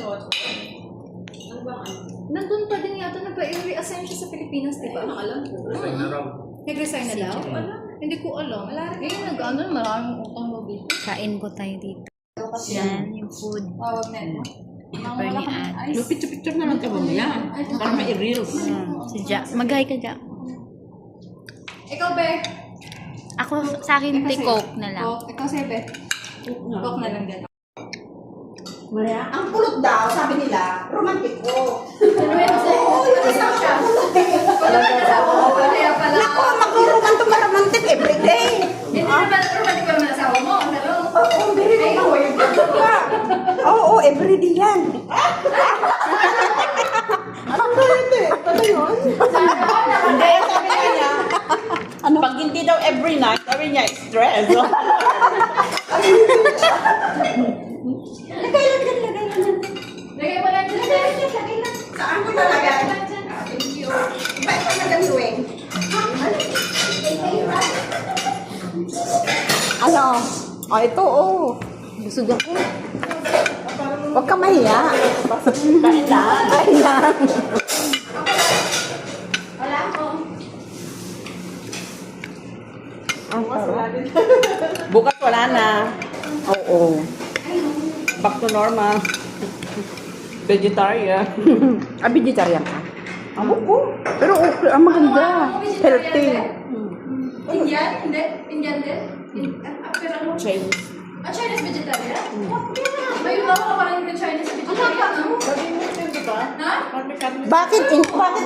Ano bang ano? Nandun pa din yata, nagpa-reassign siya sa Pilipinas, di ba? Ano alam ko? Resign na raw. Nag-resign na daw? Hindi ko alam. Ngayon nag-ano, maraming utang mo dito. Kain po tayo dito. Yan, yung food. Pepper ni Ate. Yung picture na lang kami niya. Para ma-reels. Si Ja. Mag-hi ka, Ja. Ikaw, Be. Ako, sa akin, Coke na lang. Ikaw, Sebe. Coke na lang din. Maria, ang kulot daw, sabi nila, romantiko. Ano yun? Kasama siya. Wala ba kasama mo? Kaya pala. Naku, mag-romantic everyday. Hindi naman romantic pa naman asawa mo. Ano? Oo, very romantic. Oo, everyday yan. Ano hindi? Ano yun? Hindi, sabi niya. Pag hindi daw every night, sabi niya, stress. Lagay mo lang dyan. Saan ko talaga? Thank you. Ba't pa nagaluwing? Ano? Ito, busog ako. Huwag ka mahiya. Kain lang. Ay lang. Wala ko. Bukas wala na. Oo. Back to normal. Vegetarian. Vegetarian ka? Amo ko. Pero okay, ang maganda. Healthy. Indian? Hindi? Indian din? Pero ano? Chinese. Chinese vegetarian? May iba ka parang yung Chinese vegetarian, no? Ha? Bakit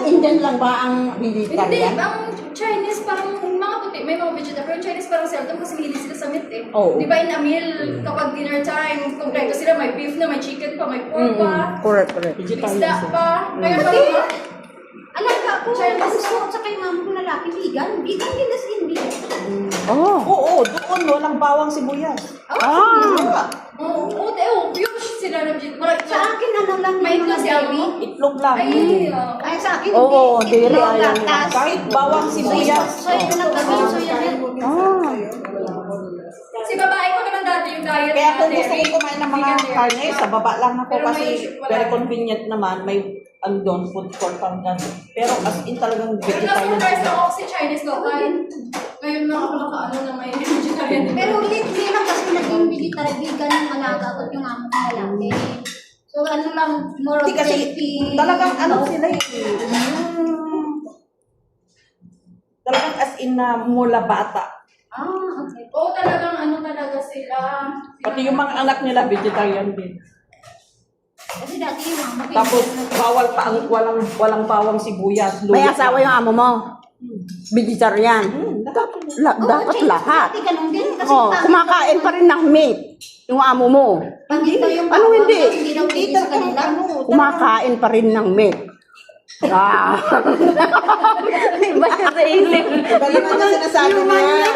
Indian lang ba ang Hindi, vegetarian? ang Chinese parang mga puti, may mga vegetarian, pero yung Chinese parang seldom kasi mahilig sila sa meat eh. Oo. Di ba in a meal, kapag dinner time, kompleto sila, may beef na, may chicken pa, may pork pa, Correct. may isda pa. Kaya parang Anak ako, gusto sa kay mama ko lalaki, vegan. Vegan din na si India. Oh. Oo, doon walang bawang sibuyas. pure sila na vegetarian. Sa akin, ano lang, May yung itlog mga si Ami? dairy. Itlog lang. Ay, sa akin, Oo, hindi. dairy Itlog, ayaw niya. gatas. Kahit bawang sibuyas. Soy ko lang gagawin, soya milk. Si babae ko naman dati yung diet Kaya kung natin. gusto ko kumain ng mga karne, sa baba lang ako Pero kasi may- wala. very convenient naman. May andon, food court pang ganun. Pero as in talagang Pero vegetarian. na-surprise ako kasi Chinese local. Ngayon lang ako nakaano na may vegetarian. Pero lately lang kasi naging vegetarian, vegan yung alaga ko at yung amo ko lalaki. So, ano lang, more of Hindi kasi healthy. talagang ano sila eh. Talagang as in na mula bata. Okay. Oo, talagang ano talaga sila. Pati yung mga anak nila vegetarian din. Kasi dati yung mama ko, Tapos bawal pa ang walang bawang sibuyas. May luya. asawa yung amo mo. Vegetarian. Dapat lahat. dati ganun din. Kasi Oh, kumakain pa rin ng meat. Yung amo mo. pag ito yung Ano bawang, hindi? Hindi daw pwede sa kanila. Kumakain pa rin ng meat. Ah. Iba siya sa isip. Iba naman yung sinasabi niya.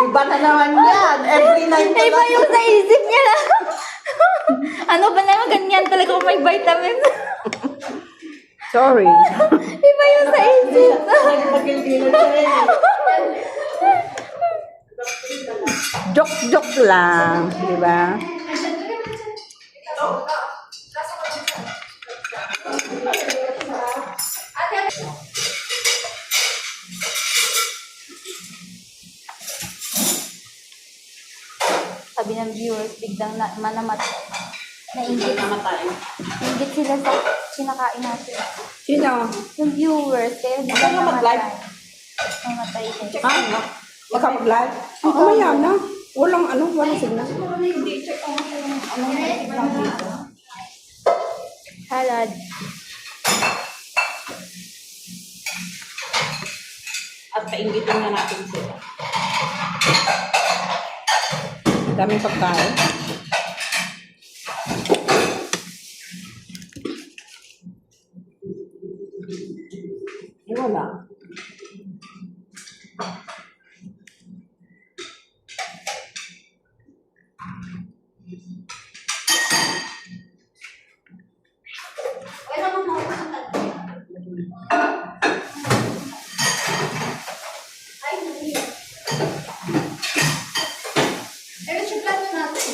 Iba na naman yan. Every night na Iba yung sa isip niya lang. Ano ba naman, ganyan talaga kung may vitamin. Sorry. Iba yung sa isip. Nagpagilgilan siya eh. Joke lang. Di ba? Sabi ng viewers, biglang manamat. Nainggit sila sa kinakain natin. Sino? Yung viewers, kaya biglang Ano mag-live? Namatay din. Ha? Baka mag-live? Oo, mamaya na. Walang signal. Salad. At paingitin na natin sila. Daming pagkain. Wala. Pero naman ako sa kanila. Ay, hindi. Eh, yung plato natin.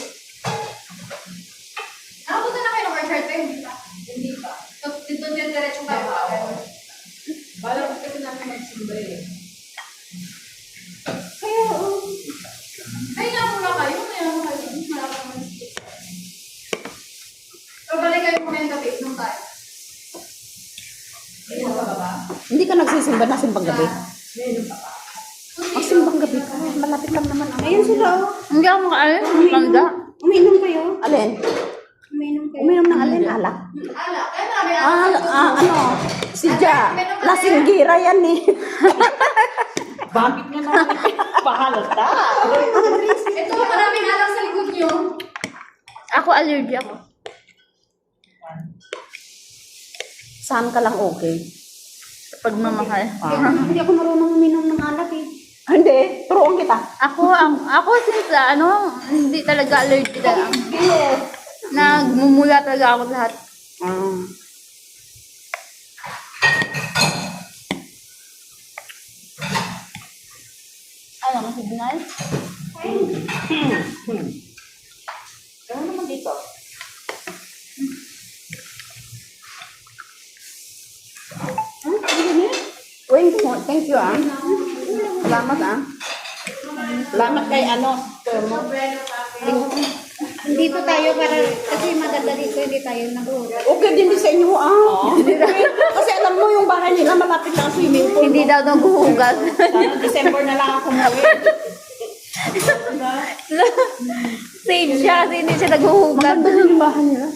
Kaya, ay nga muna kayo. May ano kayo. Malapit naman skip. So, balik kayo muna yung gabi nung tayo. Hindi ka nagsisimba na simbang gabi? Magsimbang gabi ka. Malapit lang naman. Ayun sila. Hindi ako makaalis. Manda. Uminom kayo? Alin? Uminom kayo? Uminom ng alin? Alak? Ala, kaya marami Ano? Si Ja. Lasinggira yan eh. Bakit nga naman pahalata? Ito, maraming alam sa likod nyo. Ako allergy ako. Saan ka lang okay? Pag mamahal. Hindi ako marunong uminom ng alak eh. Hindi. Turuan kita. Ako since hindi talaga allergy talaga. Nagmumula talaga ako lahat. Ano, signal? Ano naman dito? Thank you ah. Salamat ah. Salamat kay ano? Dito tayo para, kasi maganda dito, hindi tayo nag-uura. Okay din sa inyo ah. Kasi alam mo yung bahay nila malapit lang ang swimming pool. Hindi daw naghuhugas. Sana December na lang ako umuwi. Same siya kasi hindi siya naghuhugas. Maganda din yung bahay nila.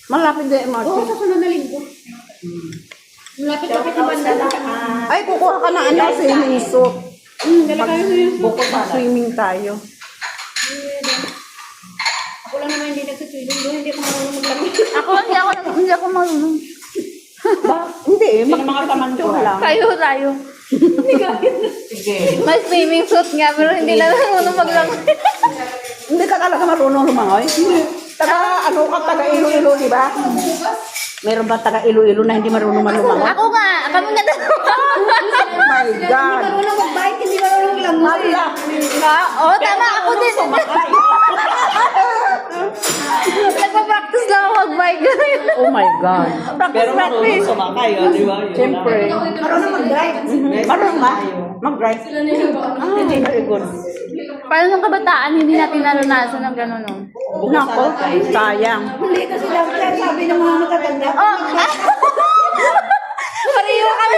Malapit din MRT. Oo, sa sunod na linggo. Lapit-lapit yung banda lang. Ay, kukuha ka na ano, swimming suit. Dala kayo ngayon. Bukod na swimming tayo. Ako lang naman hindi nagsusuling doon, hindi ako marunong maglamig. Hindi ako marunong. Hindi eh, Sino mga kamanto lang. Tayo. Sige. May swimming suit nga pero hindi na marunong maglangoy. Hindi ka talaga marunong lumangoy? Taga, ano ka, taga Iloilo, di ba? Meron ba taga Iloilo na hindi marunong lumangoy? Ako nga, kami nga dalawa. Oh my God! Marunong mag-bike, hindi marunong maglamig. Tama ako din. Nagpa-practice lang ako mag-bike. Oh my God! Pero marunong sumakay, di ba? Yun lang. Siyempre. Marunong mag-drive. Marunong ka? Mag-drive? Sila na yung Ah, very good. Parang nung kabataan, hindi natin naranasan ng gano'n. No? Nako, sayang. Hindi kasi lang sabi ng mga matatanda. Pareho kami.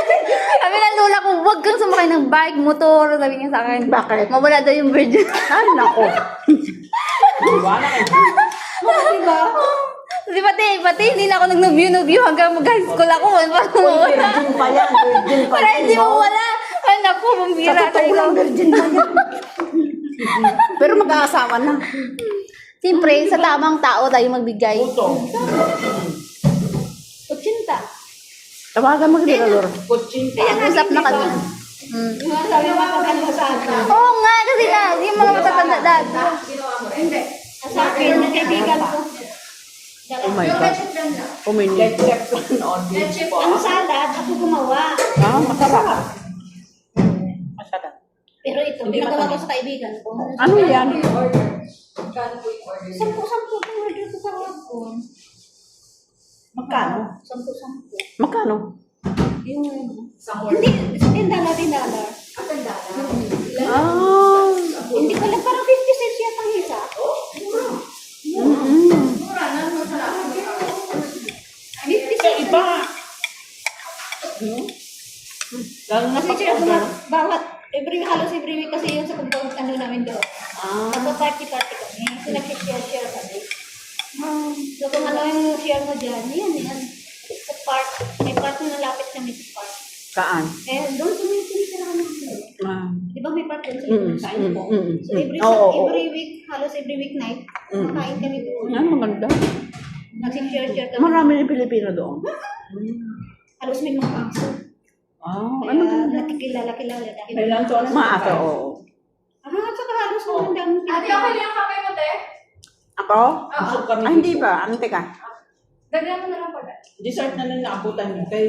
Kami ng lola ko, huwag kang sumakay ng bike, motor. Sabi niya sa akin. Bakit? Mawala daw yung virgin. Ay, nako. Wala kayo. Diba? Kasi pati hindi na ako nag-nubyo hanggang mag-high school ako. Uy, virgin pa yan. Virgin pa Para yan. hindi no? mo wala. Ay, naku, Sa bumbira totoo lang, virgin pa yan. Pero mag-aasawa na. Siyempre, sa tamang tao tayo magbigay. Puto. 80. Tawagan mo si Lord. Kutsinta. Usap na kami. Sabi ng matatanda sa akin. Oo nga, kasi na, yung mga matatanda dati. Hindi. Sa akin, na kaibigan ko. Oh my God. Umini. Let's check on this po. Ang salad, ako gumawa. Ah, masarap. Masarap. Pero ito, pinagawa ko sa kaibigan ko. Ano yan? Sampu-sampu itong order ko sa hapon. Magkano? Sampu-sampu. Magkano? Yung, hindi, $10. Ah. Hindi ko lang, parang 50 cents yata ang isa. Mura na, masarap. 50 Sa cents. iba. Lalo na Kasi pag siya bawat, halos every week kasi yun sa compound ano namin doon. Ah. Magpa-party-party kami. So, nag-share kami. So, kung ano yung share mo dyan, yan. Sa park. May park na nalapit kami sa park. Saan? Eh, doon sumitin na kami. Ah. Di ba may park doon sa kain po? mm, So, every, Oo, every week, halos every week night, makain kami doon. Yan, maganda. Nag-share kami. Marami ng Pilipino doon. Halos may mga aso. Ah, Kaya ano ba? nakikilala dahil. Kailan to? Maaso, oo. At saka halos magandang Ate, okay lang yung kape mo, te? Ako? Busog kami Ay, hindi dito. pa. Ante ka. Dagdagan mo na lang pala. Dessert na lang naabutan niyo. Kay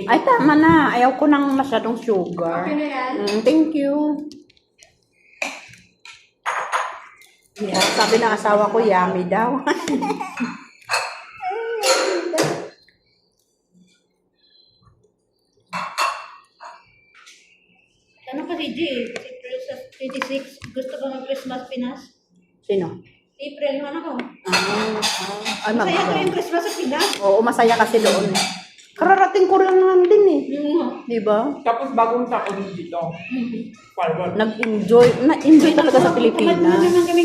Ay, tama na. Ayaw ko ng masyadong sugar. Okay na yan? Thank you. Yeah, sabi ng asawa ko, yummy daw. Ano kasi, G? April sa 26. Gusto ko mag-Christmas Pinas? Sino? April, yung anak ko. Ay, Masaya ko maganda. yung Christmas sa Pinas. Oo, masaya kasi doon. Kararating ko lang naman din eh. Di ba? Tapos bagong taon dito. Forward. Na-enjoy talaga sa Pilipinas. naman kami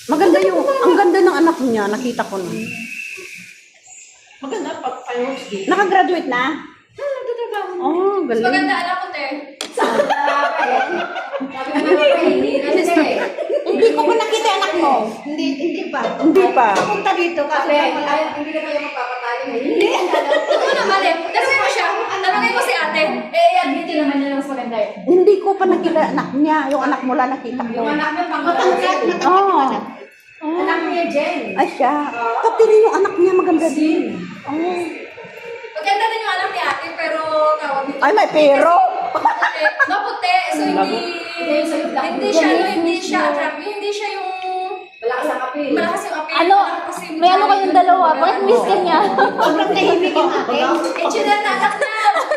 Maganda ang ganda ng anak niya, nakita ko na. Maganda pag fireworks day. Nakagraduate na? Oh, Mas galing. maganda anak ko, te. Hindi ko pa nakita anak mo. Hindi pa. Hindi pa. Punta dito kasi Hindi na kayo magpapatalo ngayon. Hindi. Ito naman eh. Kasi mo siya. Tanungin mo si ate. Eh, yan. Hindi naman niya mas maganda eh. Hindi ko pa nakita anak niya. Yung anak mo lang nakita ko. Yung anak niya pang Oo. Anak niya, Jen. Ay siya. Pati rin yung anak niya maganda din. Oh. Maganda din yung anak ni ate, pero tawag nito. Ay, may pero. Maputi. So, hindi siya attractive. Hindi siya yung malakas ang appeal. Malakas yung appeal. Ano? May ano kayong dalawa? Bakit miss ka niya? sobrang tahimik yung ate. Engineer na anak niya.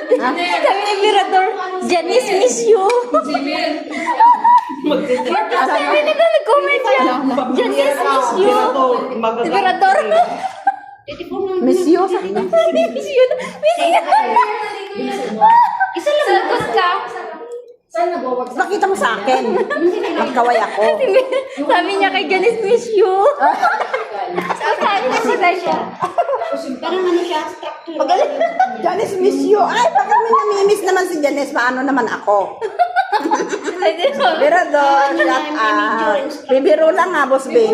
Kami ni Mirador, Janice, miss you. Jimil. Sabi nila, nag-comment siya. Janice, miss you. Si Mirador. Miss you. Sabi niya. Miss you. Miss you. Isa lang. Salgot ka. Saan nag-work? Pakita mo sa akin. Magkaway ako. Sabi niya kay Janice, miss you. Sabi niya sila siya. Parang ano siya, structure. Janice, miss you. Ay, bakit may namimiss naman si Janice? Paano naman ako? Mirador, shut up. Bibiro lang ha, Boss Ben.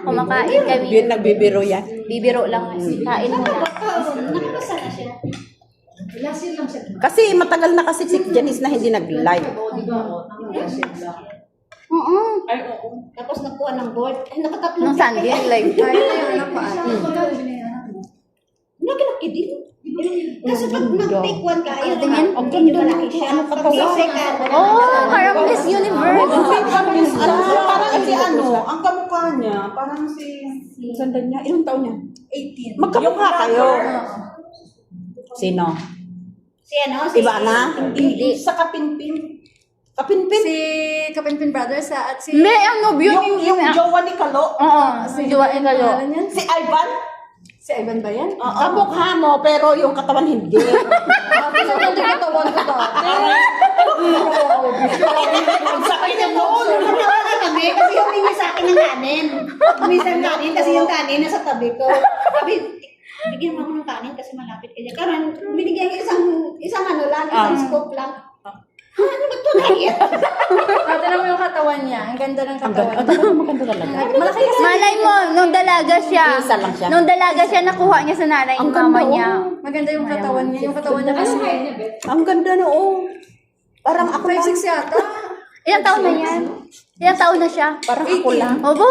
Kumakain kami. Yun, nagbibiro yan. Bibiro lang. Kain mo na. Nakapasa na siya. Last year lang siya. Kasi matagal na kasi si Janice na hindi nag-live. Oo. Ay, oo. Tapos nakuha ng board. Ay, nakatatlo. Nung Sunday, nag-live. Kaya na yung anak pa ate. Nakalaki din. Kasi pag nag-take one ka, ayun Tingin. ang ganda malaki siya. Pag second, Oh, parang Miss Universe. Parang si ano, Ang kamukha niya, parang si... ganda niya. Ilang taon niya? 18. Magkamukha kayo. Sino? si ano, si Ivana? Hindi. Sa Kapinpin. Kapinpin? Si Kapinpin Brothers at si... May ang nobyo Yung jowa ni Kalo. Oo, si Jowa Engalo. Si Ivan. Si Ivan ba yan? Kamukha mo, pero yung katawan hindi. Kasi hindi katawan ko dati. Ang sakit ng noon. kami kasi humingi sa akin ng kanin. Minsan kanin kasi yung kanin nasa tabi ko. Sabi, bigyan mo ako ng kanin kasi malapit ka dyan. Karan, binigyan ko isang ano lang, isang scoop lang. Ano ba ito na yan? Tignan mo yung katawan niya. Ang ganda ng katawan. Maganda talaga. Malaki kasi. Malay mo, nung dalaga siya. Isa lang siya. Nung dalaga siya, nakuha niya sa nanay ng mama niya. Maganda yung katawan niya. Yung katawan niya kasi. Ang ganda no, oh. Parang ako lang. 5'6" yata. Ilang taon na yan? Ilang taon na siya? Parang ako lang. Obo!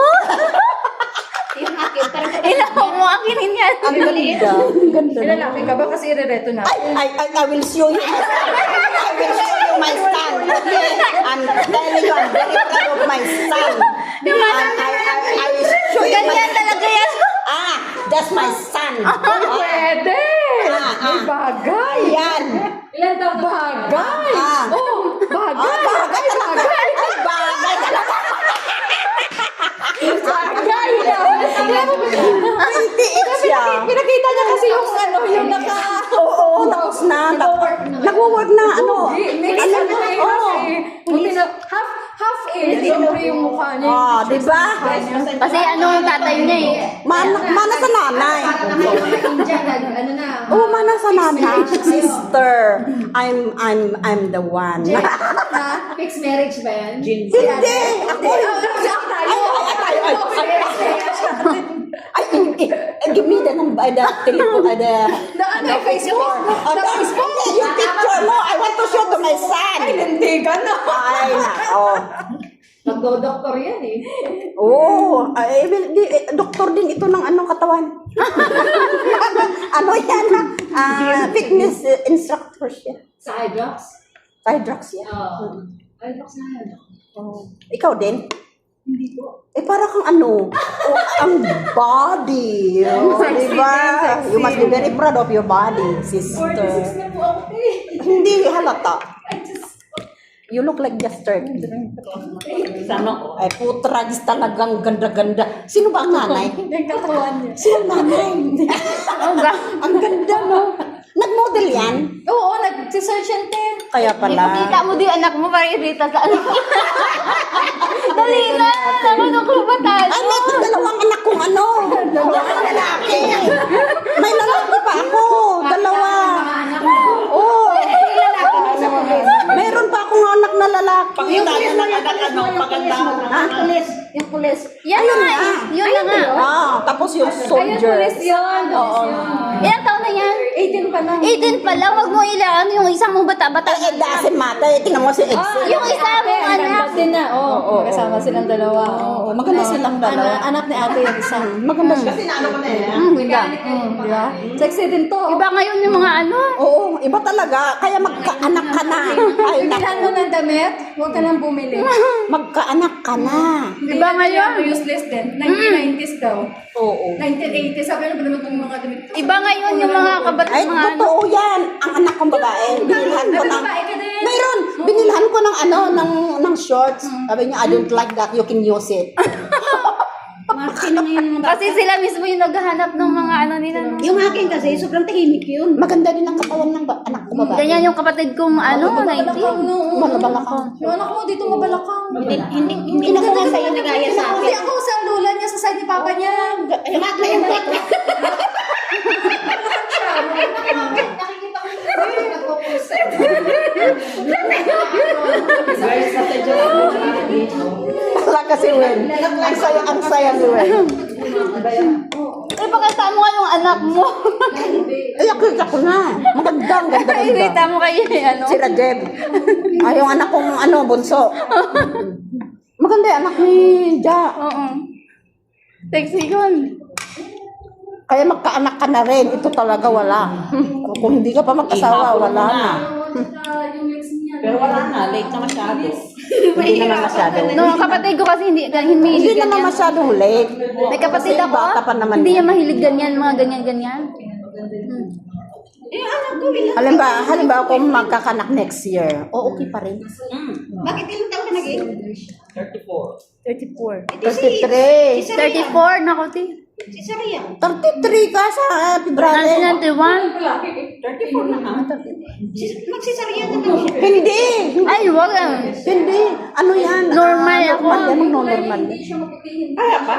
Yung akin, parang Ilang mo akinin yan. Ang ganda. Ang ganda. Ilalaki ka ba? Kasi irereto na. I will show you. I will show you my son. Okay? I'm telling you, I'm very proud of my son. I will show you my Ganyan talaga yan. that's my son. Pwede! May bagay! Yan. Ilan taon? Bagay! Oh, bagay! Bagay talaga. Bagay talaga. Bagay! 28 siya. Pinakita niya kasi yung ano, yung naka... Oo, tapos na. Nagwo-work na, ano. Half siyempre yung mukha niya. Di ba? Kasi ano ang tatay niya eh. Mana sa nanay. Ano na? Oh, mana sa nanay. Sister. I'm the one. Fixed marriage ba yan? Hindi. Ako. Ay, give me the number, the telephone, the Facebook? Yung picture mo, I want to show to my son. Hindi ka na. Ay, nako. Nagdo-doktor yan eh. Oo, doktor din ito ng anong katawan. Ano yan? Fitness instructor siya. Sa Hydrox? Hydrox yan. Hydrox na yan. Ikaw din? Hindi po. Para kang ano, ang body. Diba? You must be very proud of your body, sister. 46 na po ako eh. Hindi halata. You look like Jester. Sana ko. Ay, putragis talagang ganda-ganda. Sino ba ang nanay? Yung katawan niya. Sino ang nanay? Ang ganda, no? Nag-model yan? Oo, nag-search and tell. Kaya pala. Ipakita mo din anak mo para irita sa anak mo. Dali na! Naman ako batalo. Ay, may dalawang anak kong ano. Dalawang lalaki. May lalaki pa ako. Dalawa. Oo. Meron pa akong anak na lalaki. Pakita niya ng anak ano, maganda. Ha? Yung pulis. Yan na nga eh. Yun na nga. Ah, tapos yung Ayun, soldier. police yun. Ilang taon na yan? 18 pa lang. 18 pa lang. Huwag mo ilaan yung isang mong bata-bata. It doesn't matter. Tingnan mo si Exel. Yung isa mong anak. Din na, oo. Kasama silang dalawa. Oo, maganda silang dalawa. Anak ni ate yung isa. Maganda siya. Kasi naano ko na yan. Ganda. Di ba? Sexy din to. Iba ngayon yung mga ano. Oo, iba talaga. Kaya magkaanak ka na. Ay, Bilhan mo ng damit, huwag ka nang bumili. magkaanak ka na. Iba ngayon. Useless din. 1990s daw. Oo. 1980s. Sabi na ba naman itong mga damit? Iba ngayon yung mga kabat Ay, mga ano. totoo yan. Ang anak kong babae, binilhan ko ng... Babae ka din. Mayroon, binilhan ko ng ano, ng shorts. Sabi niya, I don't like that, you can use it. Mga sino ngayon mga Kasi sila mismo yung naghahanap ng mga ano nila. no? Yung akin kasi, sobrang tahimik yun. Maganda din ang katawan ng anak ko babae. Ganyan yung kapatid kong ano, 19. Balabalakang. Yung anak ko dito mabalakang. Hindi na ko nga sa'yo nagaya sa Kasi akin. ako sa lula niya sa side ni papa niya. Lahat na yung kwek. Guys, sa tedyo ako. Wala kasi Wen. Ang saya ni Wen. Eh, pakita mo nga yung anak mo. Ay, kita ko na. Maganda, ang ganda. Pakita mo kayo ano. Si Rajeb. Ay, yung anak kong ano, bunso. Maganda yung anak ni Ja. Oo. Sexy yun. Kaya magkaanak ka na rin. Ito talaga wala. Kung hindi ka pa mag-asawa, wala na. Pero wala na, late na masyado. Hindi naman masyado. No, kapatid ko kasi hindi Hindi mahilig naman ganyan. masyadong late. May kapatid Kasi ako, bata pa naman hindi yan. niya mahilig ganyan, mga ganyan-ganyan. Halimbawa kung magkakanak next year, okay pa rin. Bakit ilang taon ka nag-inom? 34. 33. 34, naku, ti. Si Saria. 33 ka sa February. 1991. 34 na ha? Magsisaria naman siya. Hindi. Ay, wag ah. Hindi. Ano yan? Normal ako. Normal yan. Normal. Kaya pa?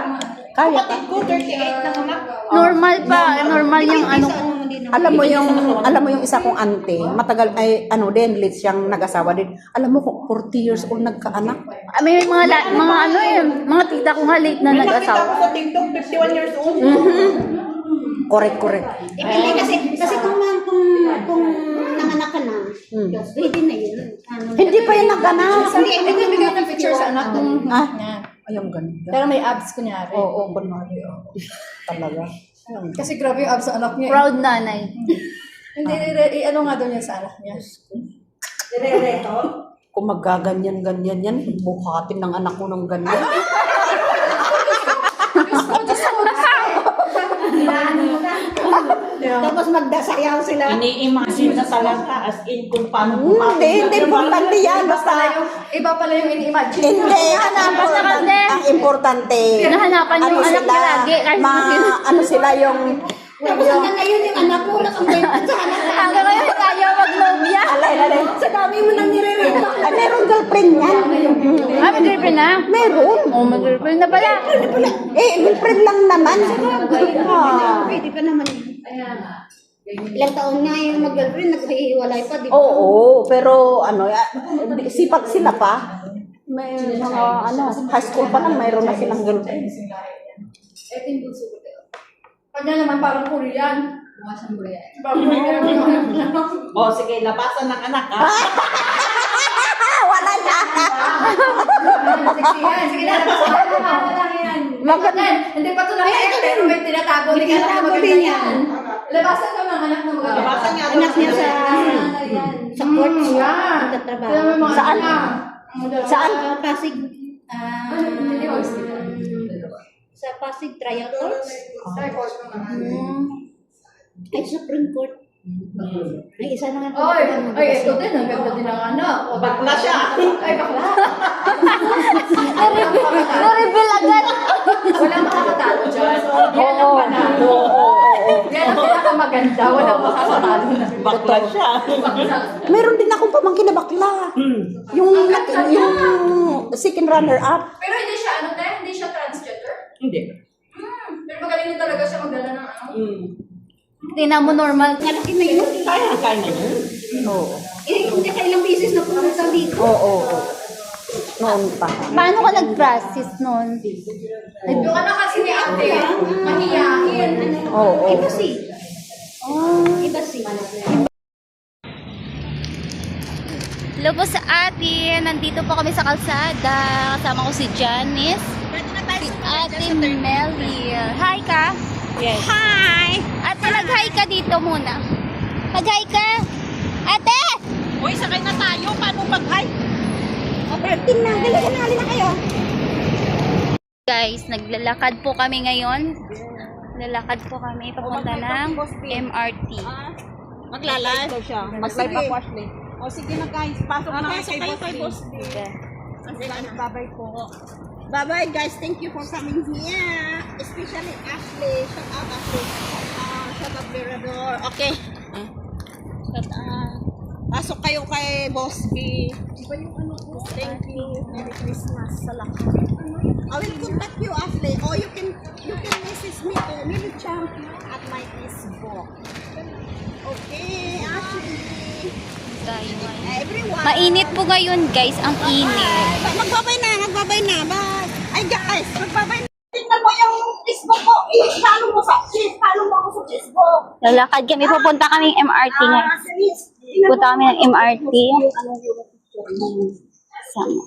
Kaya pa. Kapatid ko, 38 na naman. Normal pa. Normal yung ano. Alam mo yung isa kong auntie, matagal ay ano din, late siyang nag-asawa din. Alam mo kung 40 years old nagkaanak. May mga ano eh, mga tita ko nga late na May nakita ko nag-asawa. sa TikTok, 51 years old. Correct. Depende kasi kung nanganak ka na, pwede na yun. Hindi pa yan nagkaanak. Hindi, nagbigay ng picture sa anak ko. Ah, Yan. ayong ganda. Pero may abs kunyari. Oo, kunwari. Talaga. Kasi grabe yung abs sa anak niya. Proud nanay. Hindi, ano nga daw niya sa anak niya. Kung maggaganyan-ganyan yan, buhatin ng anak mo ng ganyan. Tapos magdasayaw sila. Ini-imagine na talaga as in kung paano Hindi importante yan. Basta, Iba pala yung ini-imagine. hindi, Basta kasi, ang importante. Hinahanapan yung anak niya lagi, kahit ano sila yung, Tapos hanggang ngayon yung anak ko, nakambenta sa anak na. hanggang ngayon ayaw mag-lobya. alay. Sa dami mo nang nire-renta. Ay, meron girlfriend yan. Ah, may girlfriend na? Meron. Oh, may girlfriend na pala. Girlfriend lang naman. Pwede pa naman. Ilang taon na yung mag-girlfriend, naghihiwalay pa, di ba? Oo, pero ano, sipag sila pa. May mga high school pa lang, mayroon na silang girlfriend. Ito yung bunso ko. Kanya naman parang Korean. Buwasan Korean. Parang Korean. O sige, labasan ng anak ha. Wala na. Sige na, wala lang yan. Hindi pa ito nakikita, pero may tinatago. Hindi ka Tinatago maganda din yan. Labasan ka ng anak ng mga. Labasan niya. Anak niya sa court. Yan. Nagtatrabaho. Alam mo yung mga Saan? anak. Saan? Sa Pasig. Hindi ko sila. Sa Pasig Trial Court. Ay, course naman. Ay, Supreme Court. Ay, isa na nga. Ay, ito din. Ang ganda din ng anak. Bakla siya. Ay, bakla. Na-reveal agad. Walang makakatalo dyan. Yan ang panalo. Yan ang pinakamaganda. Walang makakatalo na. Bakla siya. Meron din akong pamangkin na bakla. Yung second runner-up. Pero hindi siya, ano tayo? Hindi siya transgender? Hindi. Pero magaling din talaga siya magdala ng ano. Tingnan mo normal. Malaki na yun. Kaya na yun. Oo. Hindi ka ilang beses na pumunta dito. Oo. Noon pa. Paano ka nag-practice nun? Yung anak kasi ni ate, mahiyain. Oo. Iba si. Iba si. Hello po sa atin. Nandito po kami sa kalsada. Kasama ko si Janice. Si Ate Melly. Hi ka. Yes. Hi. Ate, nag-hi ka dito muna. Mag-hi ka. Ate! Uy, sakay na tayo. Paano mag-hike? Operating na. Dali na kayo. Guys, naglalakad po kami ngayon. Lalakad po kami papunta ng MRT. Maglalay. Maglay pa po, Ashley. O sige na guys, pasok na kay Boss. Okay. Bye-bye po. Bye-bye guys. Thank you for coming here. Especially Ashley. Shout out Ashley. Shout out Mirador. Okay. Shout out. Pasok kayo kay Boss B. Thank you. Merry Christmas. Salamat. I will contact you Ashley. Or you can message me to Mili Champion at my Facebook. Okay, Ashley. Everyone. Mainit po ngayon, guys. Ang init. Magbabay na. Bye. Ay guys, magbabay na. Tingnan mo yung Facebook ko. Follow mo ako sa Facebook. Lalakad kami. Pupunta kami ng MRT ngayon. Punta kami ng MRT. Sama.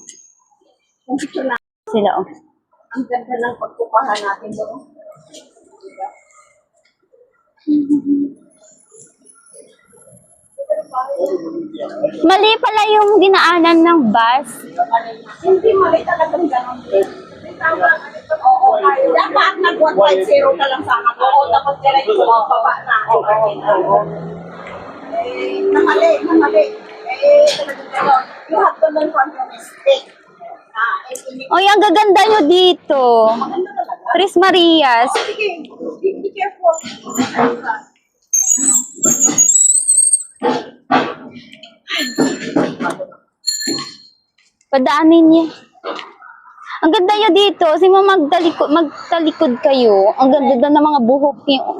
Sila, oh. Ang ganda ng pagkupahan natin doon. Mali pala yung dinaanan ng bus. Hindi mali talagang ganun. Oo, dapat nag-1.0 ka lang sana. Oo, dapat diretso baba na. Oo. Namali. Talagang you have to learn from your mistake. Oy, ang gaganda nyo dito. Tres Marias. Sige, be careful. Padaanin niya. Ang ganda nyo dito. Sino magtalikod kayo. Ang ganda ng mga buhok niyo.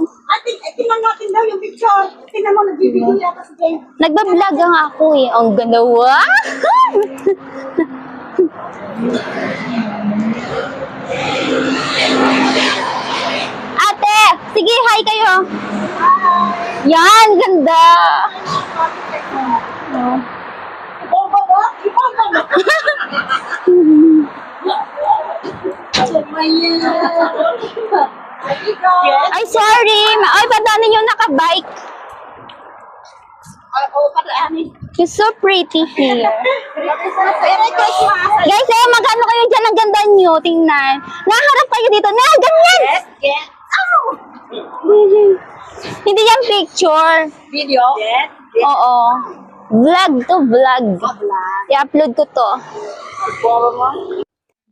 Tingnan natin daw yung picture. Tingnan mo, nagbibigyo yata si Jane. Nagbablog nga ako eh. Ang ganda. Wow! Ate! Sige, hi kayo. Yan, ganda. Oh. Ay, sorry. Ay, padaanin yung nakabike. You're so pretty here. Merry Christmas! Guys, magkano kayo dyan? Ang ganda nyo. Tingnan. Naharap kayo dito. Na, ganyan. Yes. Hindi yan picture. Video? Yes. Oo. Vlog to vlog. I-upload ko to.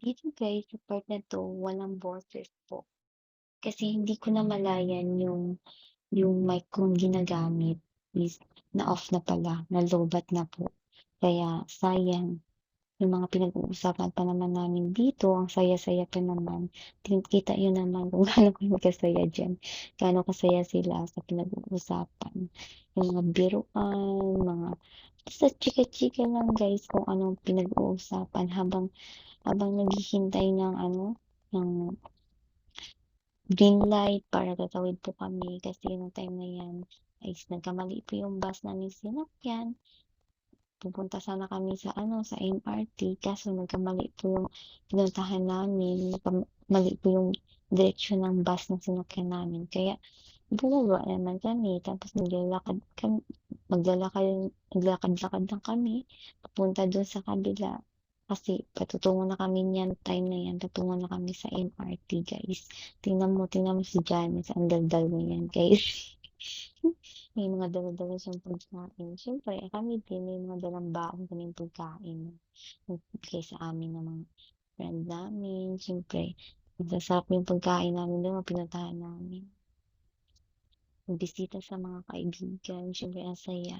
Dito guys, sa part na to, walang boses po. Kasi hindi ko na malayan yung mic kong ginagamit is na-off na pala, na-lowbat na po. Kaya sayang. Yung mga pinag-uusapan pa naman namin dito, ang saya-saya pa naman. Kita yun naman kung gaano kayo kasaya dyan. Gaano kasaya sila sa pinag-uusapan. Yung mga biruan, mga basta chika-chika lang guys kung anong pinag-uusapan habang naghihintay ng ng green light para tatawid po kami kasi yung time na yan ay nagkamali po yung bus namin sinakyan. Pupunta sana kami sa sa MRT kaso nagkamali po yung pinuntahan namin, mali po yung direksyon ng bus na sinakyan namin. Kaya bumaba naman kami tapos naglalakad lang kami papunta doon sa kabila. Kasi patutungo na kami niyan, time na yan, patungo na kami sa MRT, guys. Tingnan mo si Janice, ang daldal mo yan, guys. May mga dala-dala siyang pagkain. Siyempre, kami din, may mga dalang baon kaming pagkain. Nagbigay sa amin ng mga friend namin. Siyempre, masasarap yung pagkain namin doon, pinuntahan namin. Nagbisita sa mga kaibigan. Siyempre, ang saya.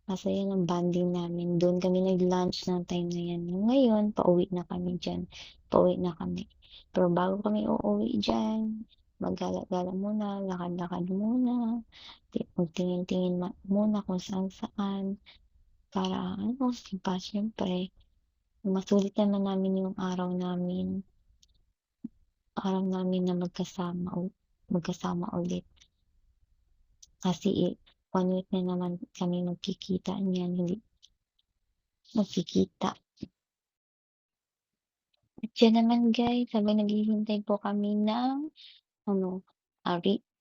Masaya ng bonding namin. Doon kami nag-lunch ng time na yan. Ngayon, pauwi na kami dyan. Pauwi na kami. Pero bago kami uuwi dyan, maggala-gala muna, lakad-lakad muna, magtingin-tingin muna kung saan-saan. Para, diba, syempre, masulit naman namin yung araw namin. Araw namin na magkasama ulit. Kasi, 1 week na naman kami magkikita niyan, hindi magkikita. At yan naman guys, habang naghihintay po kami ng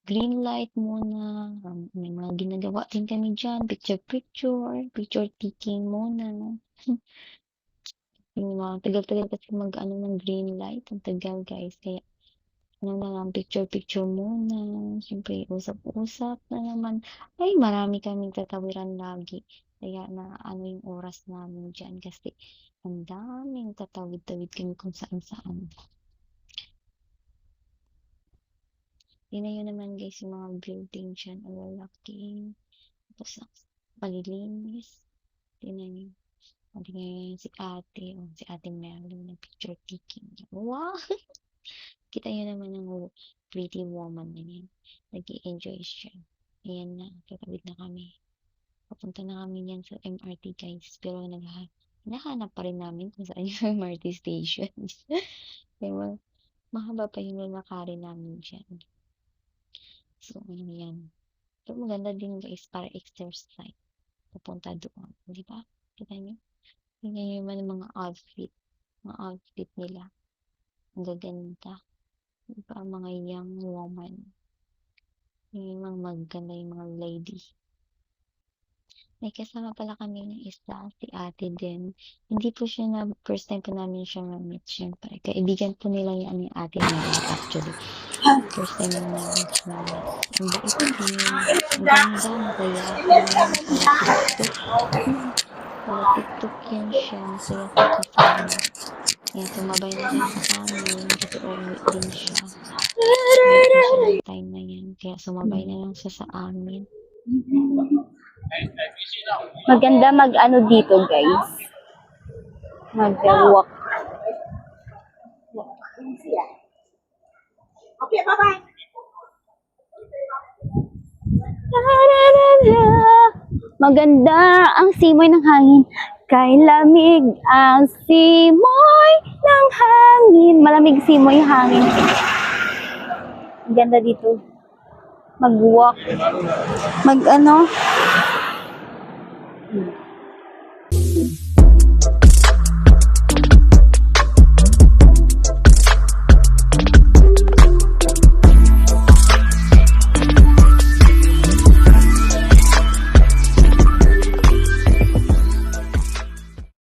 green light muna. May mga ginagawa din kami dyan. Picture taking muna. Yung mga tagal-tagal kasi ng green light. Ang tagal guys. Kaya, picture muna. Siyempre, usap-usap na naman. Ay, marami kaming tatawiran lagi. Kaya yung oras namin dyan. Kasi, ang daming tatawid-tawid kami kung saan-saan. Yun na yun naman guys, yung mga building dyan, ang lalaki. Tapos, palilinis. Yun na yun. Ngayon si ate Merlin na picture taking. Wow! Kita yun naman ng pretty woman na yun. Nag-i-enjoy siya. Ayan na, kakabit na kami. Papunta na kami yan sa MRT guys. Pero hinahanap pa rin namin kung saan yung MRT station. Kaya mahaba pa yung lalakarin namin dyan. So, yan. So, maganda din guys para exercise. Pupunta doon. Di ba? Kita nyo? Tingnan nyo yung mga outfit. Mga outfit nila. Ang gaganda. Di ba? Mga young woman. Yung mga maganda yung mga lady. May kasama pala kami ng isa, si ate din. Hindi po siya first time po namin siya ma-meet, syempre. Kaibigan po nila yung ate namin, actually. First time namin siya ma-meet. Ang bait din. Ang ganda, magayapan. Wala TikTok yan siya. Masaya sa kasama. Yan, sumabay na siya sa amin. Kasi uwi din siya. Uwi na siya ng time na yan. Kaya sumabay na lang siya sa amin. Maganda dito guys. Mag-walk. Okay, bye-bye. Maganda ang simoy ng hangin. Kay lamig ang simoy ng hangin. Malamig simoy yung hangin. Maganda dito. Mag-walk.